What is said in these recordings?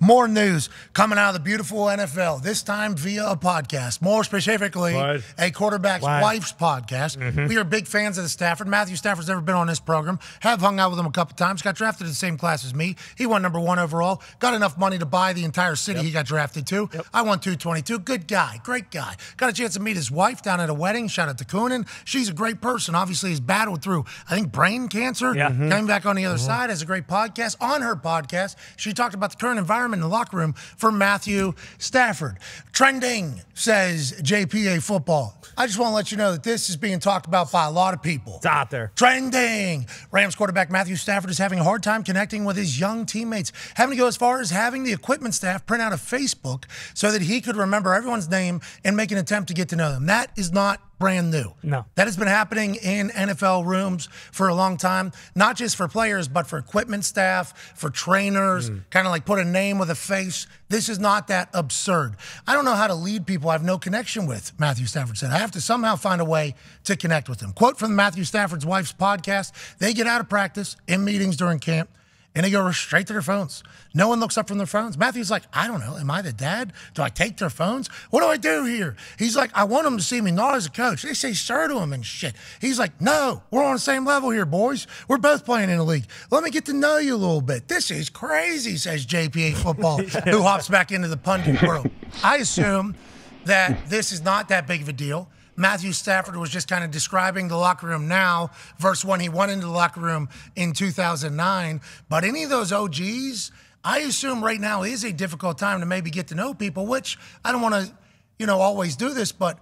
More news coming out of the beautiful NFL, this time via a podcast. More specifically, a quarterback's wife's podcast. We are big fans of the Stafford. Matthew Stafford's never been on this program. Have hung out with him a couple times. Got drafted in the same class as me. He won #1 overall. Got enough money to buy the entire city he got drafted to. I won 222. Good guy. Great guy. Got a chance to meet his wife down at a wedding. Shout out to Coonan. She's a great person. Obviously, he's battled through, I think, brain cancer. Coming back on the other side, has a great podcast. On her podcast, she talked about the current environment in the locker room for Matthew Stafford. Trending, says JPA Football. I just want to let you know that this is being talked about by a lot of people. It's out there. Trending. Rams quarterback Matthew Stafford is having a hard time connecting with his young teammates, having to go as far as having the equipment staff print out a Facebook so that he could remember everyone's name and make an attempt to get to know them. That is not brand new. No. That has been happening in NFL rooms for a long time, not just for players, but for equipment staff, for trainers, kind of like put a name with a face. This is not that absurd. I don't know how to lead people I have no connection with, Matthew Stafford said. I have to somehow find a way to connect with them. Quote from Matthew Stafford's wife's podcast, they get out of practice in meetings during camp, and they go straight to their phones. No one looks up from their phones. Matthew's like, I don't know. Am I the dad? Do I take their phones? What do I do here? He's like, I want them to see me, not as a coach. They say sir to him and shit. He's like, no, we're on the same level here, boys. We're both playing in the league. Let me get to know you a little bit. This is crazy, says JPA Football, who hops back into the pundit world. I assume that this is not that big of a deal. Matthew Stafford was just kind of describing the locker room now versus when he went into the locker room in 2009. But any of those OGs, I assume right now is a difficult time to maybe get to know people, which I don't want to, always do this, but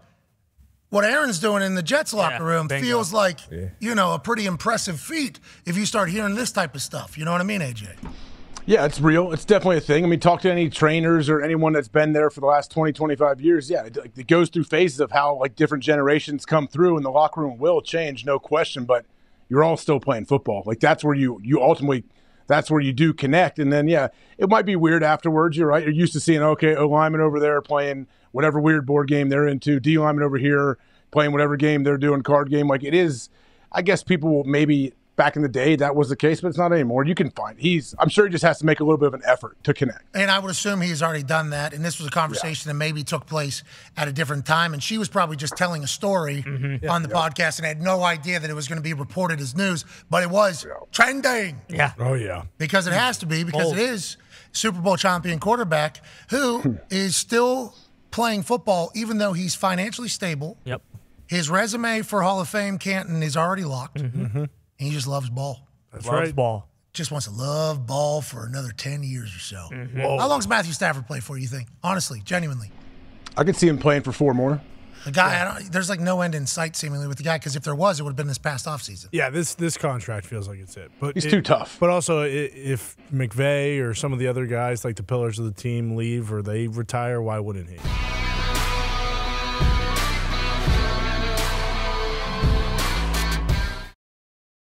what Aaron's doing in the Jets locker room feels like, a pretty impressive feat if you start hearing this type of stuff. You know what I mean, AJ? Yeah, it's real. It's definitely a thing. I mean, talk to any trainers or anyone that's been there for the last 20, 25 years. Yeah, it goes through phases of how different generations come through, and the locker room will change, no question. But you're all still playing football. That's where you ultimately, that's where you do connect. And then, yeah, it might be weird afterwards. You're right. You're used to seeing, okay, O lineman over there playing whatever weird board game they're into, D lineman over here playing whatever game they're doing, card game. It is. I guess people will maybe. Back in the day, that was the case, but it's not anymore. You can find I'm sure he just has to make a little bit of an effort to connect. And I would assume he's already done that, and this was a conversation that maybe took place at a different time, and she was probably just telling a story on the podcast and had no idea that it was going to be reported as news, but it was trending. Yeah. Oh, yeah. Because it has to be, because it is Super Bowl champion quarterback who is still playing football even though he's financially stable. Yep. His resume for Hall of Fame Canton is already locked. He just loves ball. That's right. Ball. Just wants to love ball for another 10 years or so. How long's Matthew Stafford play for, you think? Honestly, genuinely. I could see him playing for 4 more. The guy, there's no end in sight seemingly with the guy, because if there was, it would have been this past offseason. Yeah, this contract feels like it's it. But he's too tough. But also, if McVay or some of the other guys, like the pillars of the team, leave or they retire, why wouldn't he?